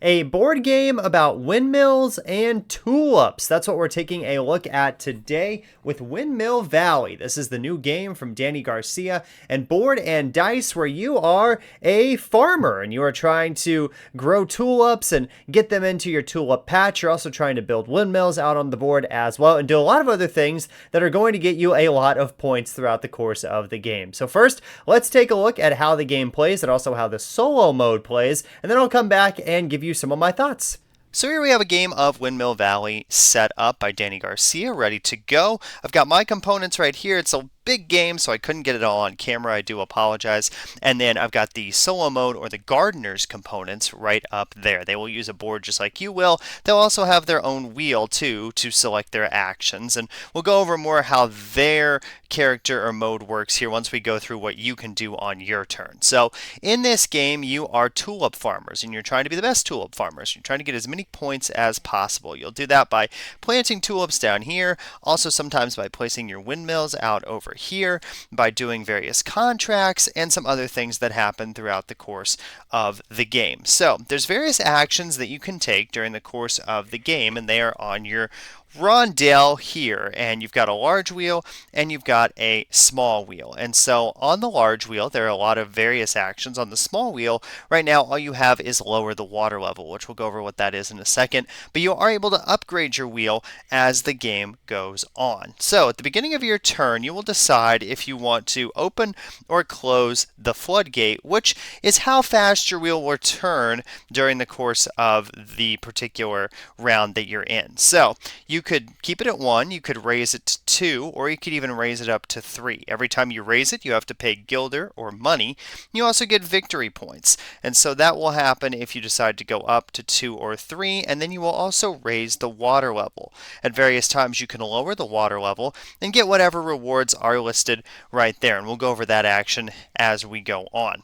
a board game about windmills and tulips. That's what we're taking a look at today with Windmill Valley. This is the new game from Danny Garcia and Board and Dice, where you are a farmer and you are trying to grow tulips and get them into your tulip patch. You're also trying to build windmills out on the board as well and do a lot of other things that are going to get you a lot of points throughout the course of the game. So first, let's take a look at how the game plays and also how the solo mode plays, and then I'll come back and give you some of my thoughts. So here we have a game of Windmill Valley set up by Danny Garcia, ready to go. I've got my components right here. It's a big game, so I couldn't get it all on camera. I do apologize. And then I've got the solo mode or the gardener's components right up there. They will use a board just like you will. They'll also have their own wheel too to select their actions, and we'll go over more how their character or mode works here once we go through what you can do on your turn. So in this game, you are tulip farmers and you're trying to be the best tulip farmers. You're trying to get as many points as possible. You'll do that by planting tulips down here, also sometimes by placing your windmills out over here, by doing various contracts and some other things that happen throughout the course of the game. So there's various actions that you can take during the course of the game, and they are on your rondel here, and you've got a large wheel and you've got a small wheel. And so on the large wheel there are a lot of various actions. On the small wheel right now all you have is lower the water level, which we'll go over what that is in a second, but you are able to upgrade your wheel as the game goes on. So at the beginning of your turn you will decide if you want to open or close the floodgate, which is how fast your wheel will turn during the course of the particular round that you're in. So you could keep it at 1, you could raise it to 2, or you could even raise it up to 3. Every time you raise it, you have to pay gilder or money. You also get victory points, and so that will happen if you decide to go up to 2 or 3, and then you will also raise the water level. At various times you can lower the water level and get whatever rewards are listed right there, and we'll go over that action as we go on.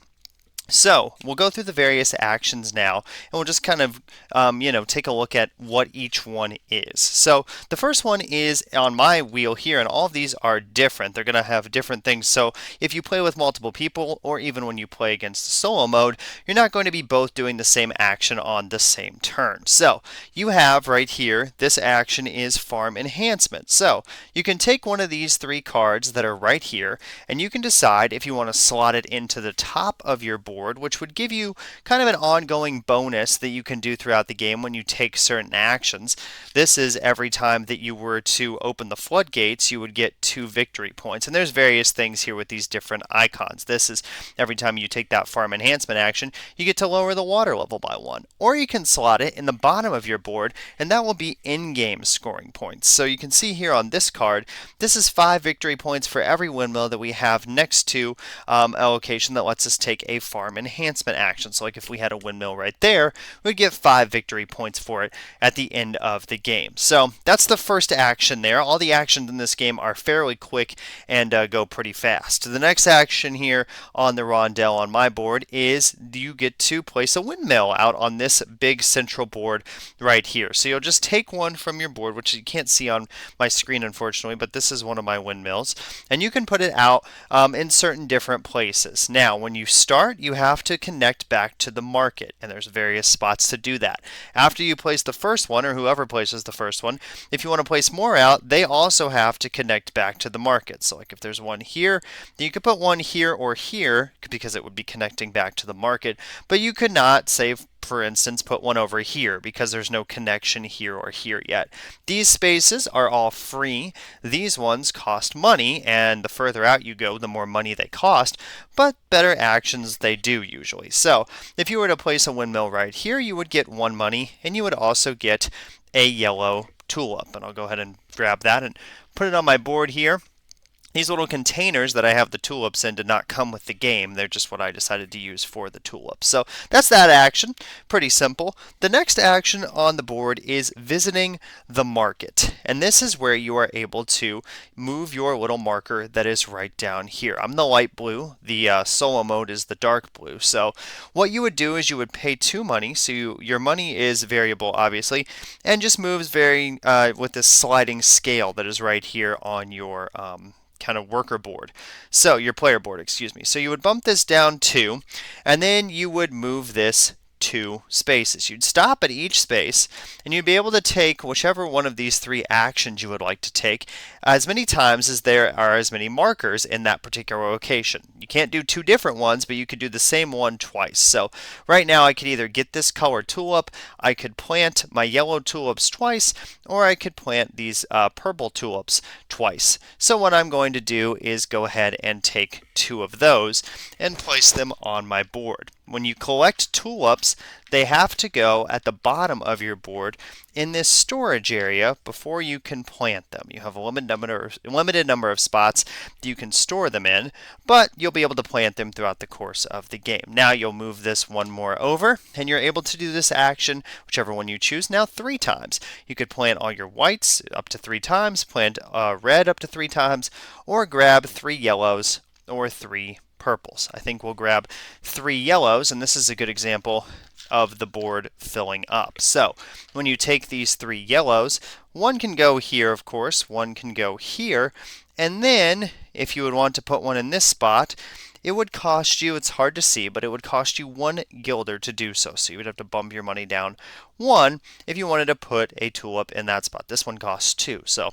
So we'll go through the various actions now, and we'll just kind of, take a look at what each one is. So the first one is on my wheel here, and all of these are different. They're going to have different things. So if you play with multiple people, or even when you play against the solo mode, you're not going to be both doing the same action on the same turn. So you have right here, this action is farm enhancement. So you can take one of these 3 cards that are right here, and you can decide if you want to slot it into the top of your board, which would give you kind of an ongoing bonus that you can do throughout the game when you take certain actions. This is every time that you were to open the floodgates, you would get 2 victory points. And there's various things here with these different icons. This is every time you take that farm enhancement action, you get to lower the water level by 1. Or you can slot it in the bottom of your board, and that will be in-game scoring points. So you can see here on this card, this is 5 victory points for every windmill that we have next to a location that lets us take a farm enhancement action. So like if we had a windmill right there, we'd get 5 victory points for it at the end of the game. So that's the first action there. All the actions in this game are fairly quick and go pretty fast. The next action here on the rondel on my board is you get to place a windmill out on this big central board right here. So you'll just take one from your board, which you can't see on my screen unfortunately, but this is one of my windmills, and you can put it out in certain different places. Now when you start, you have to connect back to the market, and there's various spots to do that. After you place the first one, or whoever places the first one, if you want to place more out, they also have to connect back to the market. So like if there's one here, then you could put one here or here because it would be connecting back to the market, but you could not, say for instance, put one over here because there's no connection here or here yet. These spaces are all free. These ones cost money, and the further out you go, the more money they cost, but better actions they do usually. So if you were to place a windmill right here, you would get 1 money, and you would also get a yellow tulip. And I'll go ahead and grab that and put it on my board here. These little containers that I have the tulips in did not come with the game. They're just what I decided to use for the tulips. So that's that action. Pretty simple. The next action on the board is visiting the market. And this is where you are able to move your little marker that is right down here. I'm the light blue. The solo mode is the dark blue. So what you would do is you would pay 2 money. So your money is variable, obviously, and just moves with this sliding scale that is right here on your kind of worker board. So your player board, excuse me. So you would bump this down 2, and then you would move this 2 spaces. You'd stop at each space, and you'd be able to take whichever one of these 3 actions you would like to take as many times as there are as many markers in that particular location. You can't do 2 different ones, but you could do the same one twice. So right now I could either get this color tulip, I could plant my yellow tulips twice, or I could plant these purple tulips twice. So what I'm going to do is go ahead and take 2 of those and place them on my board. When you collect tulips, they have to go at the bottom of your board in this storage area before you can plant them. You have a limited number of spots that you can store them in, but you'll be able to plant them throughout the course of the game. Now you'll move this one more over, and you're able to do this action, whichever one you choose, now 3 times. You could plant all your whites up to 3 times, plant red up to 3 times, or grab 3 yellows or 3 purples. I think we'll grab 3 yellows, and this is a good example of the board filling up. So when you take these 3 yellows, one can go here, of course, one can go here, and then if you would want to put one in this spot, it would cost you, it's hard to see, but it would cost you 1 guilder to do so. So you would have to bump your money down 1 if you wanted to put a tulip in that spot. This one costs 2. So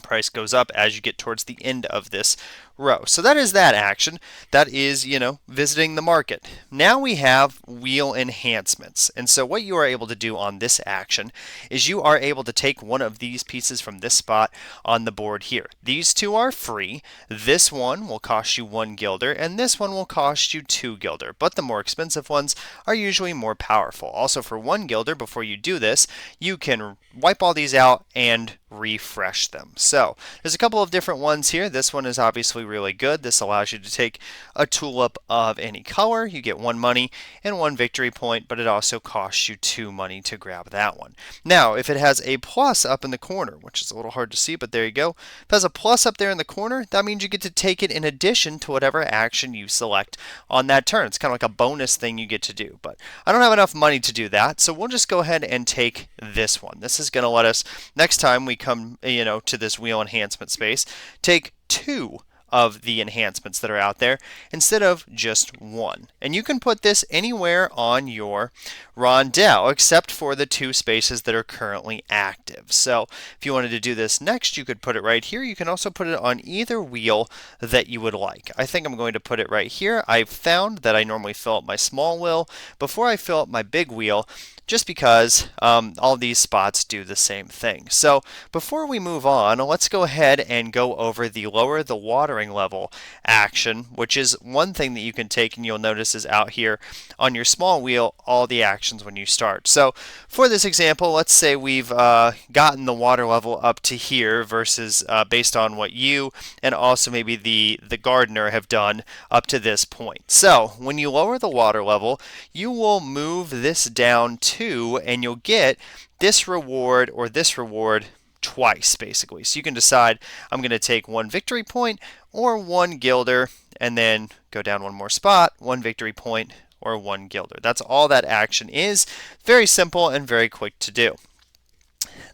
price goes up as you get towards the end of this row. So that is that action. That is, visiting the market. Now we have wheel enhancements. And so what you are able to do on this action is you are able to take one of these pieces from this spot on the board here. These 2 are free. This one will cost you 1 guilder, and this one will cost you 2 guilder. But the more expensive ones are usually more powerful. Also, for 1 guilder, before you do this, you can wipe all these out and refresh them. So there's a couple of different ones here. This one is obviously really good. This allows you to take a tulip of any color. You get 1 money and 1 victory point, but it also costs you 2 money to grab that one. Now, if it has a plus up in the corner, which is a little hard to see, but there you go. If it has a plus up there in the corner, that means you get to take it in addition to whatever action you select on that turn. It's kind of like a bonus thing you get to do, but I don't have enough money to do that, so we'll just go ahead and take this one. This is going to let us, next time we come, to this wheel enhancement space, take 2 of the enhancements that are out there instead of just 1. And you can put this anywhere on your rondel except for the 2 spaces that are currently active. So if you wanted to do this next, you could put it right here. You can also put it on either wheel that you would like. I think I'm going to put it right here. I've found that I normally fill up my small wheel before I fill up my big wheel, just because all these spots do the same thing. So before we move on, let's go ahead and go over the lower the watering level action, which is one thing that you can take, and you'll notice is out here on your small wheel, all the actions when you start. So for this example, let's say we've gotten the water level up to here versus based on what you and also maybe the gardener have done up to this point. So when you lower the water level, you will move this down to, and you'll get this reward or this reward twice, basically. So you can decide, I'm going to take 1 victory point or 1 guilder, and then go down 1 more spot, 1 victory point or 1 guilder. That's all that action is. Very simple and very quick to do.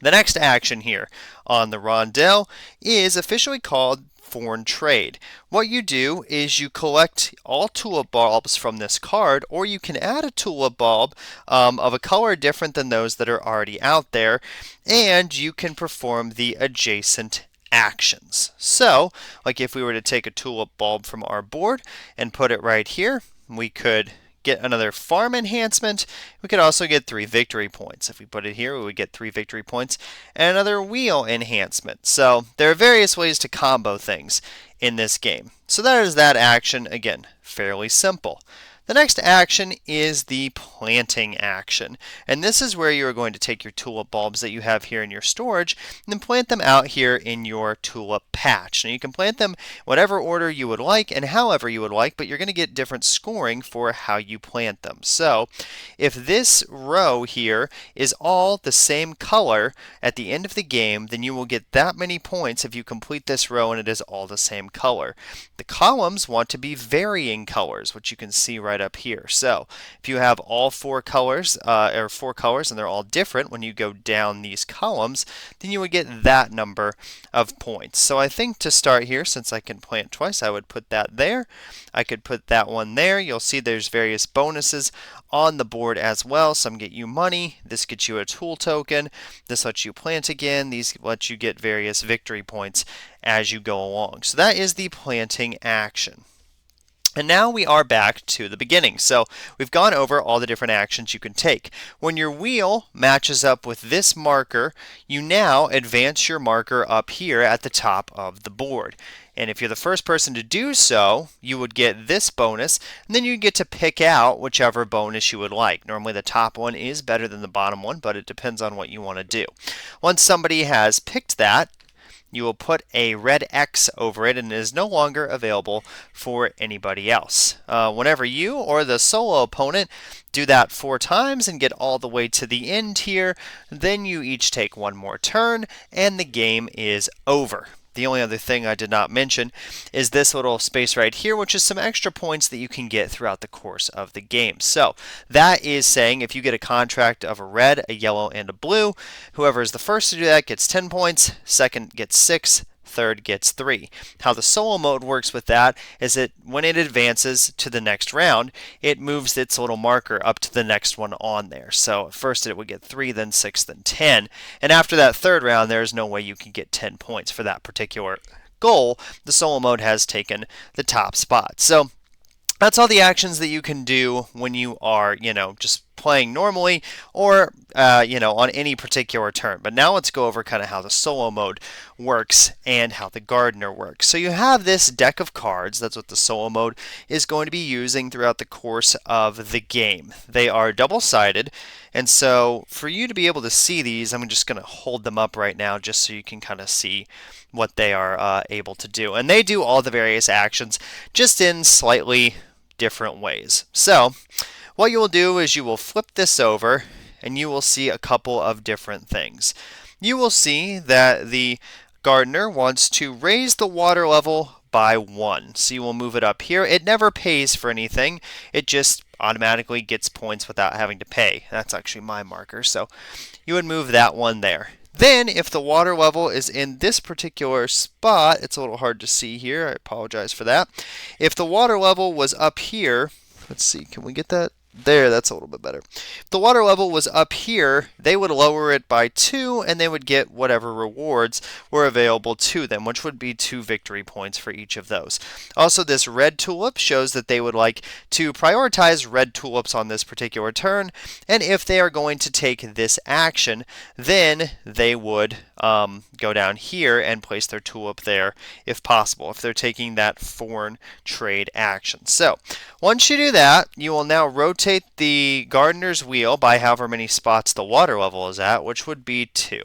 The next action here on the rondel is officially called foreign trade. What you do is you collect all tulip bulbs from this card, or you can add a tulip bulb of a color different than those that are already out there, and you can perform the adjacent actions. So, like if we were to take a tulip bulb from our board and put it right here, we could get another farm enhancement. We could also get 3 victory points. If we put it here, we would get 3 victory points and another wheel enhancement. So there are various ways to combo things in this game. So that is that action. Again, fairly simple. The next action is the planting action, and this is where you are going to take your tulip bulbs that you have here in your storage and then plant them out here in your tulip patch. Now you can plant them whatever order you would like and however you would like, but you're going to get different scoring for how you plant them. So if this row here is all the same color at the end of the game, then you will get that many points if you complete this row and it is all the same color. The columns want to be varying colors, which you can see right right up here. So if you have all four colors, or four colors, and they're all different when you go down these columns, then you would get that number of points. So I think to start here, since I can plant twice, I would put that there. I could put that one there. You'll see there's various bonuses on the board as well. Some get you money. This gets you a tool token. This lets you plant again. These let you get various victory points as you go along. So that is the planting action. And now we are back to the beginning. So we've gone over all the different actions you can take. When your wheel matches up with this marker, you now advance your marker up here at the top of the board. And if you're the first person to do so, you would get this bonus, and then you get to pick out whichever bonus you would like. Normally the top one is better than the bottom one, but it depends on what you want to do. Once somebody has picked that, you will put a red X over it, and it is no longer available for anybody else. Whenever you or the solo opponent do that 4 times and get all the way to the end here, then you each take one more turn, and the game is over. The only other thing I did not mention is this little space right here, which is some extra points that you can get throughout the course of the game. So that is saying if you get a contract of a red, a yellow, and a blue, whoever is the first to do that gets 10 points, second gets 6, third gets 3. How the solo mode works with that is that when it advances to the next round, it moves its little marker up to the next one on there. So first it would get 3, then 6, then 10. And after that third round, there is no way you can get 10 points for that particular goal. The solo mode has taken the top spot. So that's all the actions that you can do when you are, just playing normally or, on any particular turn. But now let's go over kind of how the solo mode works and how the gardener works. So you have this deck of cards. That's what the solo mode is going to be using throughout the course of the game. They are double-sided. And so for you to be able to see these, I'm just going to hold them up right now just so you can kind of see what they are able to do. And they do all the various actions just in slightly different ways. So what you will do is you will flip this over and you will see a couple of different things. You will see that the gardener wants to raise the water level by 1. So you will move it up here. It never pays for anything. It just automatically gets points without having to pay. That's actually my marker. So you would move that one there. Then, if the water level is in this particular spot, it's a little hard to see here, I apologize for that. If the water level was up here, let's see, can we get that? There, that's a little bit better. If the water level was up here, they would lower it by 2, and they would get whatever rewards were available to them, which would be 2 victory points for each of those. Also, this red tulip shows that they would like to prioritize red tulips on this particular turn, and if they are going to take this action, then they would go down here and place their tulip there if possible, if they're taking that foreign trade action. So, once you do that, you will now rotate the gardener's wheel by however many spots the water level is at, which would be 2.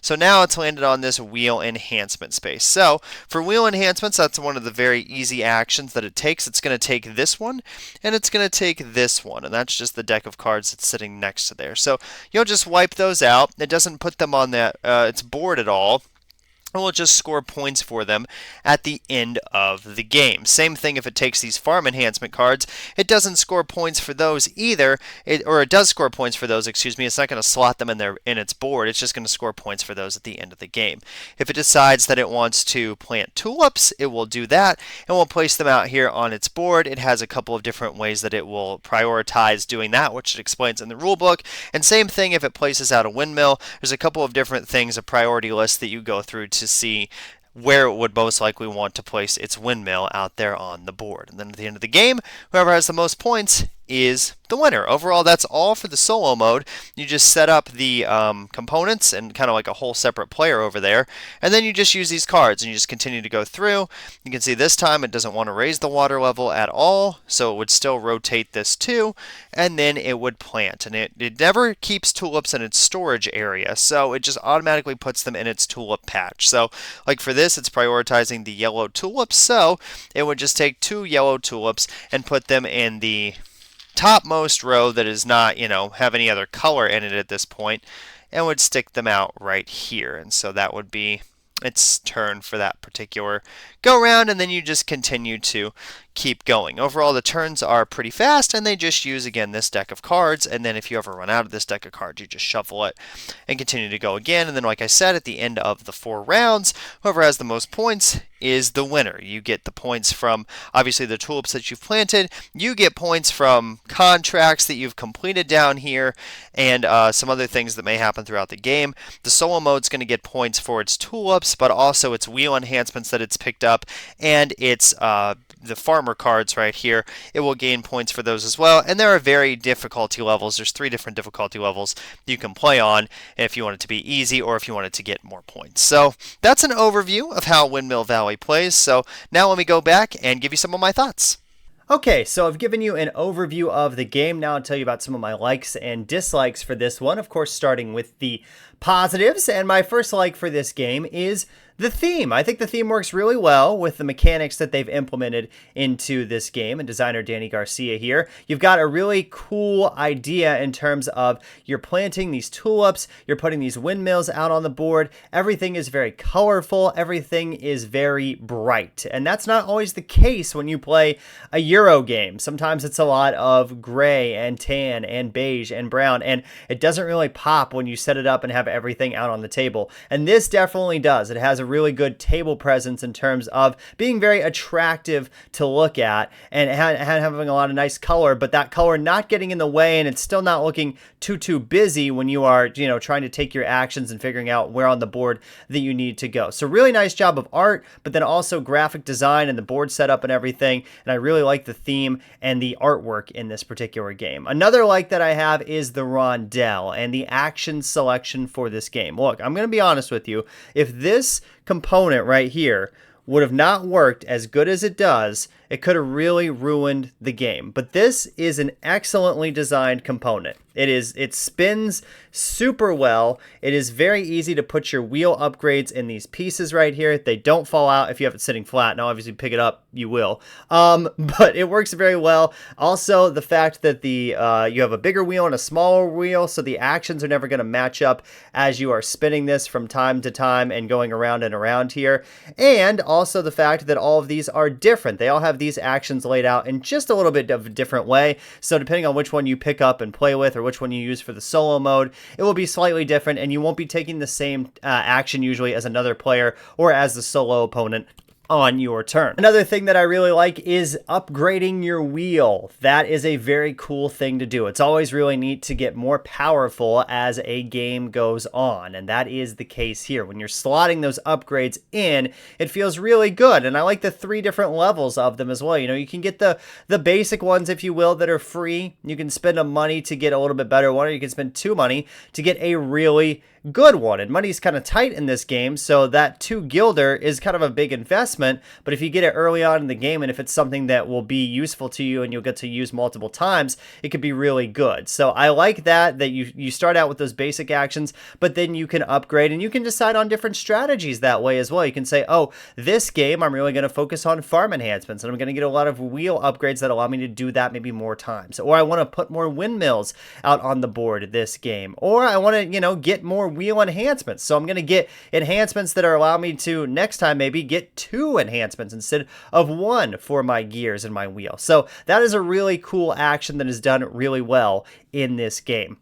So now it's landed on this wheel enhancement space. So for wheel enhancements, that's one of the very easy actions that it takes. It's going to take this one, and it's going to take this one, and that's just the deck of cards that's sitting next to there. So you'll just wipe those out. It doesn't put them on that its board at all. We'll just score points for them at the end of the game. Same thing if it takes these farm enhancement cards. It doesn't score points for those either, or it does score points for those, excuse me. It's not going to slot them in its board. It's just going to score points for those at the end of the game. If it decides that it wants to plant tulips, it will do that, and we'll place them out here on its board. It has a couple of different ways that it will prioritize doing that, which it explains in the rule book. And same thing if it places out a windmill. There's a couple of different things, a priority list that you go through to see where it would most likely want to place its windmill out there on the board. And then at the end of the game, whoever has the most points is the winner. Overall, that's all for the solo mode. You just set up the components and kind of like a whole separate player over there, and then you just use these cards and you just continue to go through. You can see this time it doesn't want to raise the water level at all, so it would still rotate this too, and then it would plant. And it never keeps tulips in its storage area, so it just automatically puts them in its tulip patch. So like for this, it's prioritizing the yellow tulips, so it would just take 2 yellow tulips and put them in the topmost row that is not, have any other color in it at this point, and would stick them out right here. And so that would be its turn for that particular go round, and then you just continue to keep going. Overall, the turns are pretty fast, and they just use, again, this deck of cards, and then if you ever run out of this deck of cards, you just shuffle it and continue to go again. And then, like I said, at the end of the 4 rounds, whoever has the most points is the winner. You get the points from, obviously, the tulips that you've planted. You get points from contracts that you've completed down here, and some other things that may happen throughout the game. The solo mode's going to get points for its tulips, but also its wheel enhancements that it's picked up, and its the farmer cards right here. It will gain points for those as well. And there are very difficulty levels. There's 3 different difficulty levels you can play on if you want it to be easy or if you want it to get more points. So that's an overview of how Windmill Valley plays. So now let me go back and give you some of my thoughts. Okay, so I've given you an overview of the game. Now I'll tell you about some of my likes and dislikes for this one. Of course, starting with the positives. And my first like for this game is the theme. I think the theme works really well with the mechanics that they've implemented into this game, and designer Danny Garcia here. You've got a really cool idea in terms of you're planting these tulips, you're putting these windmills out on the board. Everything is very colorful, everything is very bright. And that's not always the case when you play a Euro game. Sometimes it's a lot of gray and tan and beige and brown, and it doesn't really pop when you set it up and have everything out on the table. And this definitely does. It has a really good table presence in terms of being very attractive to look at and having a lot of nice color, but that color not getting in the way, and it's still not looking too busy when you are, trying to take your actions and figuring out where on the board that you need to go. So really nice job of art, but then also graphic design and the board setup and everything. And I really like the theme and the artwork in this particular game. Another like that I have is the rondelle and the action selection for this game. Look, I'm going to be honest with you. If this component right here would have not worked as good as it does, it could have really ruined the game. But this is an excellently designed component. It spins super well. It is very easy to put your wheel upgrades in these pieces right here. They don't fall out if you have it sitting flat. Now, obviously, pick it up, you will. But it works very well. Also, the fact that you have a bigger wheel and a smaller wheel, so the actions are never going to match up as you are spinning this from time to time and going around and around here. And also the fact that all of these are different. They all have these actions laid out in just a little bit of a different way. So depending on which one you pick up and play with, or which one you use for the solo mode, it will be slightly different, and you won't be taking the same action usually as another player or as the solo opponent on your turn. Another thing that I really like is upgrading your wheel. That is a very cool thing to do. It's always really neat to get more powerful as a game goes on, and that is the case here. When you're slotting those upgrades in, it feels really good, and I like the 3 different levels of them as well. You can get the basic ones, if you will, that are free. You can spend a money to get a little bit better one, or you can spend 2 money to get a really good one. And money's kind of tight in this game, so that 2 gilder is kind of a big investment, but if you get it early on in the game, and if it's something that will be useful to you and you'll get to use multiple times, it could be really good. So I like that you start out with those basic actions, but then you can upgrade, and you can decide on different strategies that way as well. You can say, oh, this game I'm really going to focus on farm enhancements, and I'm going to get a lot of wheel upgrades that allow me to do that maybe more times. Or I want to put more windmills out on the board this game. Or I want to, get more wheel enhancements. So I'm going to get enhancements that are allowing me to next time maybe get 2 enhancements instead of 1 for my gears and my wheel. So that is a really cool action that is done really well in this game.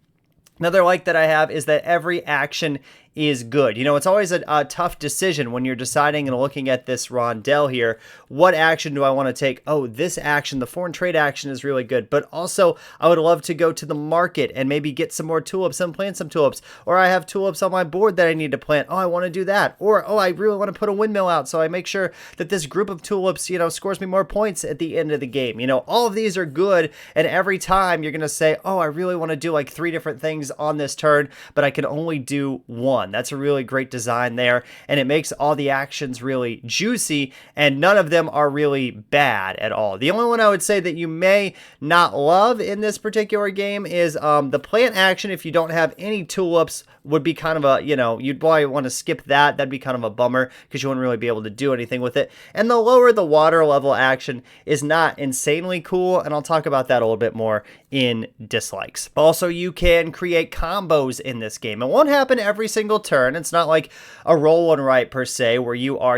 Another like that I have is that every action is good. It's always a tough decision when you're deciding and looking at this rondelle here. What action do I want to take? Oh, this action, the foreign trade action, is really good. But also, I would love to go to the market and maybe get some more tulips and plant some tulips. Or I have tulips on my board that I need to plant. Oh, I want to do that. Or, oh, I really want to put a windmill out, so I make sure that this group of tulips, scores me more points at the end of the game. All of these are good, and every time you're going to say, oh, I really want to do like 3 different things on this turn, but I can only do 1. That's a really great design there, and it makes all the actions really juicy, and none of them are really bad at all. The only one I would say that you may not love in this particular game is the plant action. If you don't have any tulips, would be kind of a, you'd probably want to skip that. That'd be kind of a bummer because you wouldn't really be able to do anything with it. And the lower the water level action is not insanely cool, and I'll talk about that a little bit more in dislikes. Also, you can create combos in this game. It won't happen every single single turn. It's not like a roll and write per se, where you are,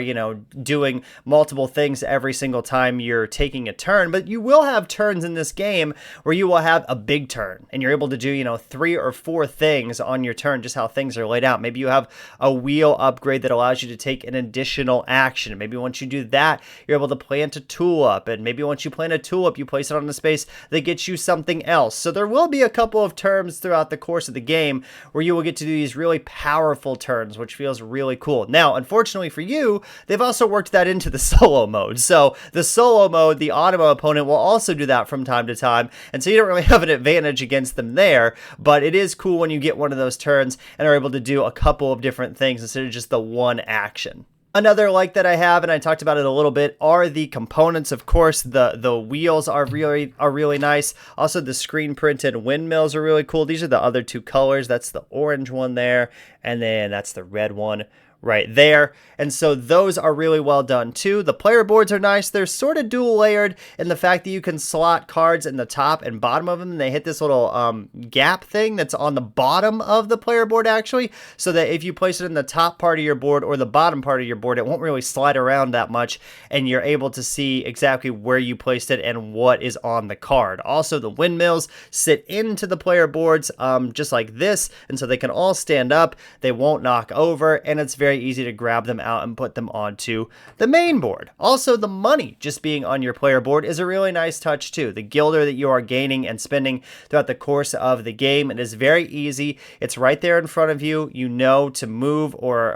doing multiple things every single time you're taking a turn, but you will have turns in this game where you will have a big turn and you're able to do, 3 or 4 things on your turn, just how things are laid out. Maybe you have a wheel upgrade that allows you to take an additional action. Maybe once you do that, you're able to plant a tulip, and maybe once you plant a tulip, you place it on a space that gets you something else. So there will be a couple of turns throughout the course of the game where you will get to do these really powerful turns, which feels really cool. Now, unfortunately for you, they've also worked that into the solo mode. So the solo mode, the Automo opponent will also do that from time to time, and so you don't really have an advantage against them there, but it is cool when you get one of those turns and are able to do a couple of different things instead of just the one action. Another like that I have, and I talked about it a little bit, are the components. Of course, the wheels are really nice. Also, the screen printed windmills are really cool. These are the other 2 colors. That's the orange one there, and then that's the red one right there. And so those are really well done too. The player boards are nice. They're sort of dual layered in the fact that you can slot cards in the top and bottom of them, and they hit this little gap thing that's on the bottom of the player board actually, so that if you place it in the top part of your board or the bottom part of your board, it won't really slide around that much, and you're able to see exactly where you placed it and what is on the card. Also, the windmills sit into the player boards just like this, and so they can all stand up. They won't knock over, and it's very easy to grab them out and put them onto the main board. Also, the money just being on your player board is a really nice touch too. The gilder that you are gaining and spending throughout the course of the game, it is very easy. It's right there in front of you. You know to move or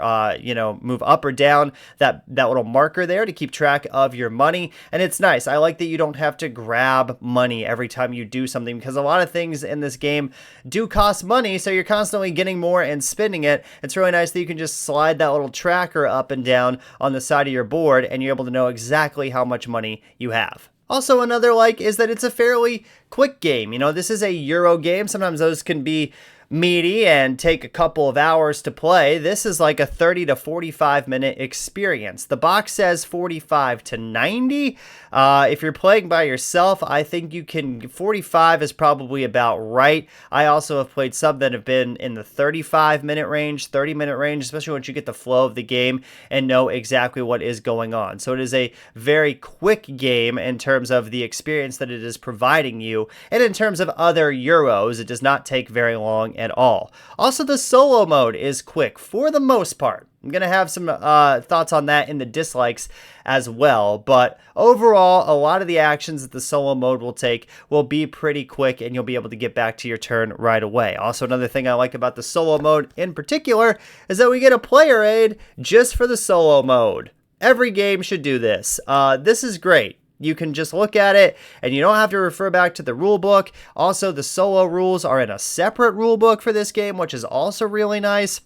move up or down that little marker there to keep track of your money, and it's nice. I like that you don't have to grab money every time you do something, because a lot of things in this game do cost money, so you're constantly getting more and spending it. It's really nice that you can just slide that little tracker up and down on the side of your board, and you're able to know exactly how much money you have. Also, another like is that it's a fairly quick game. This is a Euro game. Sometimes those can be meaty and take a couple of hours to play. This is like a 30 to 45 minute experience. The box says 45 to 90. If you're playing by yourself, I think 45 is probably about right. I also have played some that have been in the 35-minute range, 30-minute range, especially once you get the flow of the game and know exactly what is going on. So it is a very quick game in terms of the experience that it is providing you, and in terms of other Euros, it does not take very long at all. Also, the solo mode is quick for the most part. I'm going to have some thoughts on that in the dislikes as well, but overall, a lot of the actions that the solo mode will take will be pretty quick, and you'll be able to get back to your turn right away. Also, another thing I like about the solo mode in particular is that we get a player aid just for the solo mode. Every game should do this. This is great. You can just look at it and you don't have to refer back to the rule book. Also, the solo rules are in a separate rule book for this game, which is also really nice.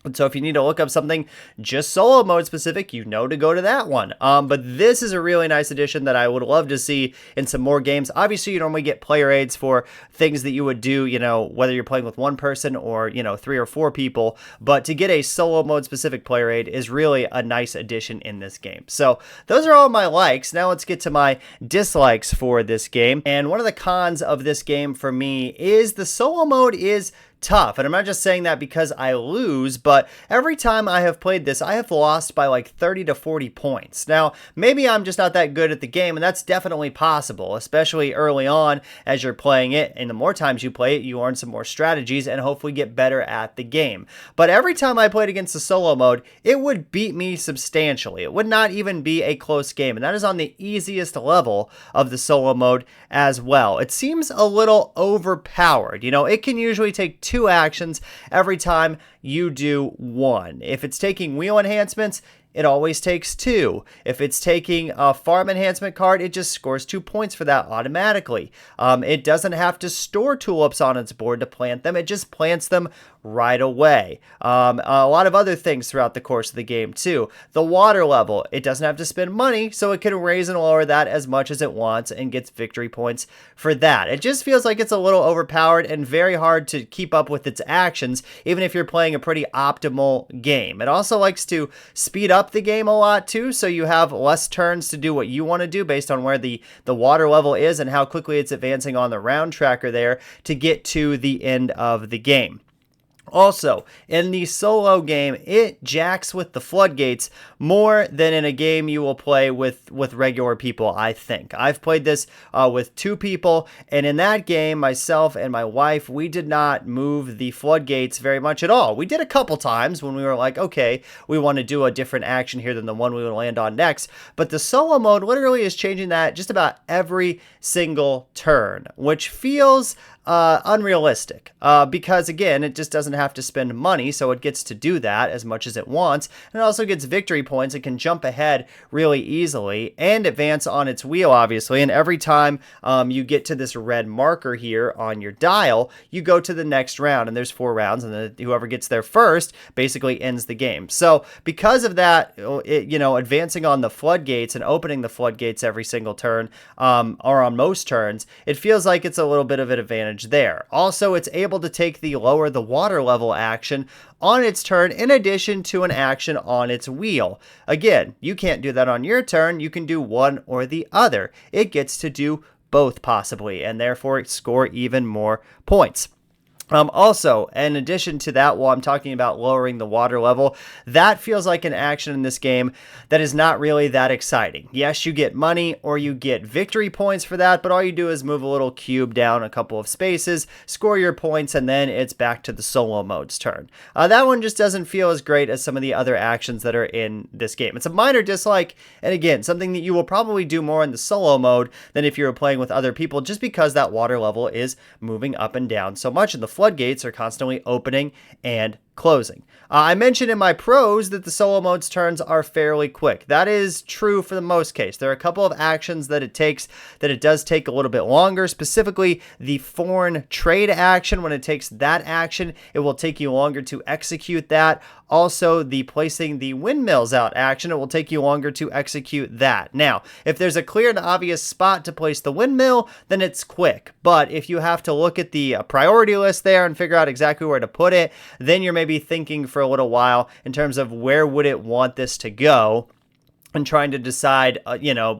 And so if you need to look up something just solo mode specific, you know to go to that one. But this is a really nice addition that I would love to see in some more games. Obviously, you normally get player aids for things that you would do, whether you're playing with one person or, 3 or 4 people. But to get a solo mode specific player aid is really a nice addition in this game. So those are all my likes. Now let's get to my dislikes for this game. And one of the cons of this game for me is the solo mode is tough. And I'm not just saying that because I lose, but every time I have played this, I have lost by like 30 to 40 points. Now, maybe I'm just not that good at the game, and that's definitely possible, especially early on as you're playing it. And the more times you play it, you learn some more strategies and hopefully get better at the game. But every time I played against the solo mode, it would beat me substantially. It would not even be a close game, and that is on the easiest level of the solo mode as well. It seems a little overpowered. It can usually take 2 actions every time you do 1. If it's taking wheel enhancements, it always takes 2. If it's taking a farm enhancement card, it just scores 2 points for that automatically. It doesn't have to store tulips on its board to plant them. It just plants them right away. A lot of other things throughout the course of the game too. The water level, it doesn't have to spend money, so it can raise and lower that as much as it wants and gets victory points for that. It just feels like it's a little overpowered and very hard to keep up with its actions, even if you're playing a pretty optimal game. It also likes to speed up the game a lot too, so you have less turns to do what you want to do based on where the water level is and how quickly it's advancing on the round tracker there to get to the end of the game. Also, in the solo game, it jacks with the floodgates more than in a game you will play with regular people, I think. I've played this with 2 people, and in that game, myself and my wife, we did not move the floodgates very much at all. We did a couple times when we were like, okay, we want to do a different action here than the one we would land on next, but the solo mode literally is changing that just about every single turn, which feels unrealistic because again, it just doesn't have to spend money, so it gets to do that as much as it wants, and it also gets victory points. It can jump ahead really easily and advance on its wheel, obviously, and every time you get to this red marker here on your dial, you go to the next round, and there's 4 rounds, and whoever gets there first basically ends the game. So because of that, advancing on the floodgates and opening the floodgates every single turn, or on most turns, it feels like it's a little bit of an advantage there. Also, it's able to take the lower the water level action on its turn in addition to an action on its wheel. Again, you can't do that on your turn. You can do one or the other. It gets to do both possibly, and therefore score even more points. Also, in addition to that, while I'm talking about lowering the water level, that feels like an action in this game that is not really that exciting. Yes, you get money or you get victory points for that, but all you do is move a little cube down a couple of spaces, score your points, and then it's back to the solo mode's turn. That one just doesn't feel as great as some of the other actions that are in this game. It's a minor dislike, and again, something that you will probably do more in the solo mode than if you were playing with other people, just because that water level is moving up and down so much, and the floodgates are constantly opening and closing. I mentioned in my pros that the solo mode's turns are fairly quick. That is true for the most case. There are a couple of actions that it does take a little bit longer, specifically the foreign trade action. When it takes that action, it will take you longer to execute that. Also, the placing the windmills out action, it will take you longer to execute that. Now, if there's a clear and obvious spot to place the windmill, then it's quick. But if you have to look at the priority list there and figure out exactly where to put it, then you're maybe thinking for a little while in terms of where would it want this to go, and trying to decide,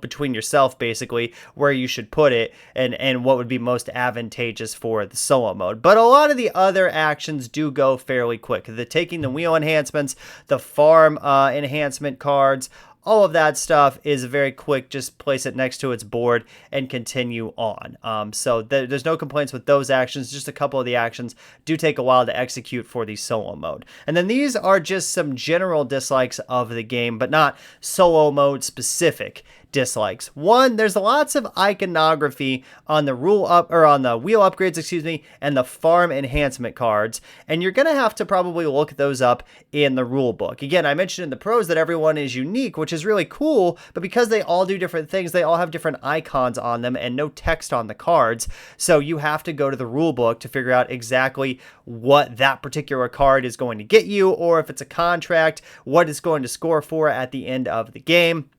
between yourself, basically, where you should put it and what would be most advantageous for the solo mode. But a lot of the other actions do go fairly quick. The taking the wheel enhancements, the farm enhancement cards, all of that stuff is very quick. Just place it next to its board and continue on. So there's no complaints with those actions. Just a couple of the actions do take a while to execute for the solo mode. And then these are just some general dislikes of the game, but not solo mode specific dislikes. One, there's lots of iconography on the wheel upgrades, and the farm enhancement cards, and you're gonna have to probably look those up in the rule book. Again, I mentioned in the pros that everyone is unique, which is really cool, but because they all do different things, they all have different icons on them and no text on the cards, so you have to go to the rule book to figure out exactly what that particular card is going to get you, or if it's a contract, what it's going to score for at the end of the game.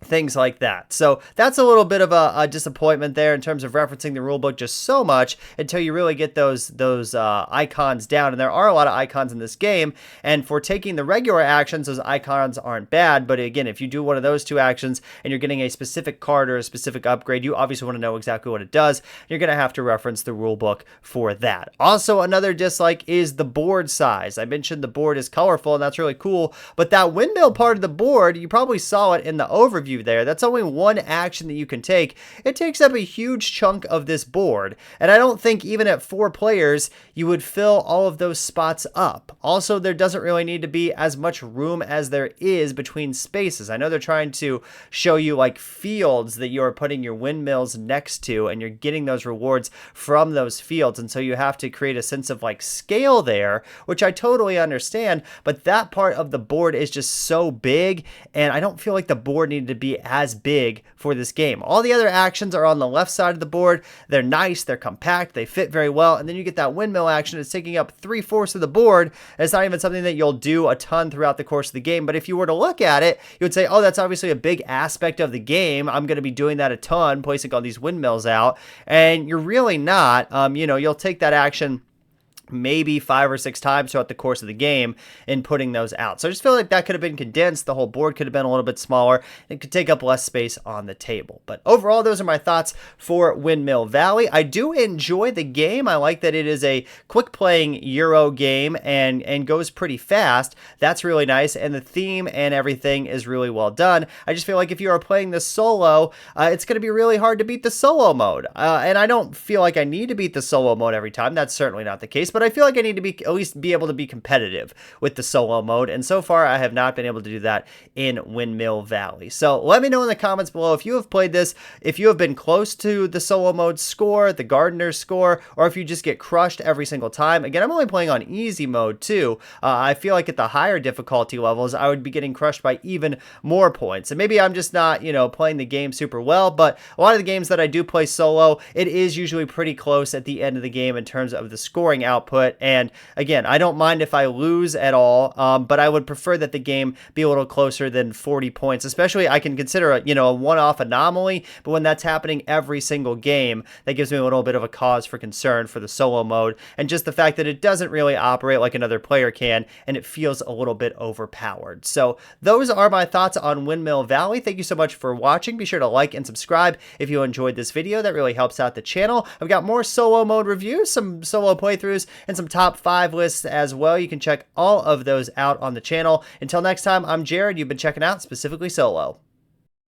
Things like that. So that's a little bit of a disappointment there in terms of referencing the rulebook just so much until you really get those icons down. And there are a lot of icons in this game. And for taking the regular actions, those icons aren't bad. But again, if you do one of those 2 actions and you're getting a specific card or a specific upgrade, you obviously want to know exactly what it does. You're going to have to reference the rulebook for that. Also, another dislike is the board size. I mentioned the board is colorful, and that's really cool. But that windmill part of the board, you probably saw it in the overview there. That's only one action that you can take. It takes up a huge chunk of this board, and I don't think even at 4 players you would fill all of those spots up. Also, there doesn't really need to be as much room as there is between spaces. I know they're trying to show you like fields that you're putting your windmills next to, and you're getting those rewards from those fields, and so you have to create a sense of like scale there, which I totally understand, but that part of the board is just so big, and I don't feel like the board needed to be as big for this game. All the other actions are on the left side of the board. They're nice, they're compact, they fit very well, and then you get that windmill action. It's taking up 3/4 of the board, and it's not even something that you'll do a ton throughout the course of the game, but if you were to look at it, you would say, oh, that's obviously a big aspect of the game. I'm going to be doing that a ton, placing all these windmills out, and you're really not. You'll take that action maybe 5 or 6 times throughout the course of the game in putting those out. So I just feel like that could have been condensed. The whole board could have been a little bit smaller. It could take up less space on the table. But overall, those are my thoughts for Windmill Valley. I do enjoy the game. I like that it is a quick playing Euro game and goes pretty fast. That's really nice. And the theme and everything is really well done. I just feel like if you are playing the solo, it's going to be really hard to beat the solo mode. And I don't feel like I need to beat the solo mode every time. That's certainly not the case. But I feel like I need to be at least be able to be competitive with the solo mode, and so far I have not been able to do that in Windmill Valley. So let me know in the comments below if you have played this, if you have been close to the solo mode score, the gardener score, or if you just get crushed every single time. Again, I'm only playing on easy mode too. I feel like at the higher difficulty levels I would be getting crushed by even more points, and maybe I'm just not, playing the game super well, but a lot of the games that I do play solo, it is usually pretty close at the end of the game in terms of the scoring output. And again, I don't mind if I lose at all, but I would prefer that the game be a little closer than 40 points. Especially, I can consider a one-off anomaly, but when that's happening every single game, that gives me a little bit of a cause for concern for the solo mode, and just the fact that it doesn't really operate like another player can, and it feels a little bit overpowered. So those are my thoughts on Windmill Valley. Thank you so much for watching. Be sure to like and subscribe if you enjoyed this video. That really helps out the channel. I've got more solo mode reviews, some solo playthroughs, and some top 5 lists as well. You can check all of those out on the channel. Until next time, I'm Jared. You've been checking out Specifically Solo.